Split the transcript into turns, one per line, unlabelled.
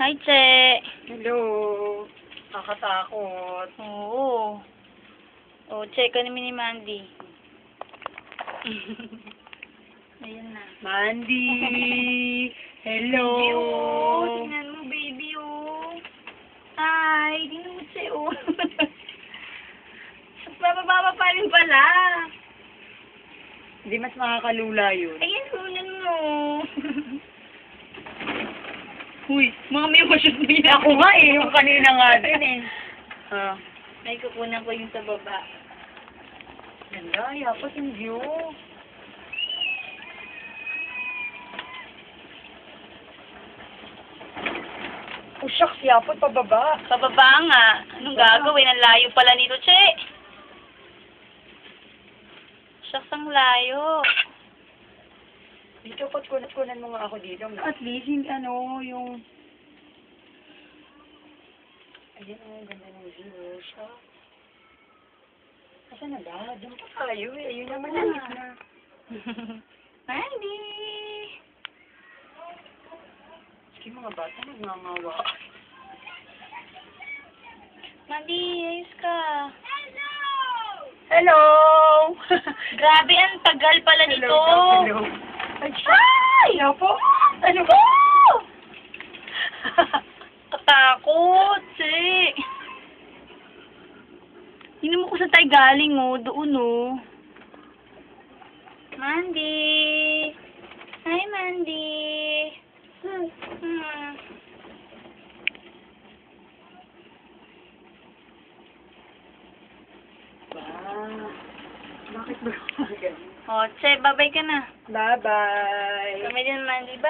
Hi, Che.
Hello. Nakatakot.
Oo. Oh, Che ka naman ni Mandy. Ayan na.
Mandy! Hello!
Baby, oh. Tingnan mo, baby, oh. Hi. Tingnan mo, Che, oh. Mababa pa rin pala.
Hindi mas makakalula yun.
Ayan, kunan mo. Uy, mga may emosyon mo yun.
Ako nga eh, yung kanina nga din eh. Ah,
Ay, kukunan ko yung sa baba.
ganda, yapos yung view. Oh, shucks, yapos, pababa.
Pababa nga. Anong gagawin? Ang layo pala nito, Che. Shucks, ang layo.
Dito, kunan mo nga ako dito. At least, yung yung... Ayan, ganda ng view. Shucks. Asan na ba? Doon pa tayo eh. Ayun naman na.
Mandy!
Sige mga bata, nagmamawa.
Mandy, ayos ka.
Hello!
Grabe, ang tagal pala nito.
Hello. Ay! Hello po! Ano ba?
Katakot, Che. Hindi mo kung saan tayo galing, oh. Doon, oh. Mandy! Hi, Mandy! Hmm.
Bakit ba ganyan?
Oh, Che, babay ka na.
Bye-bye!
Kami din, Mandy. Bye.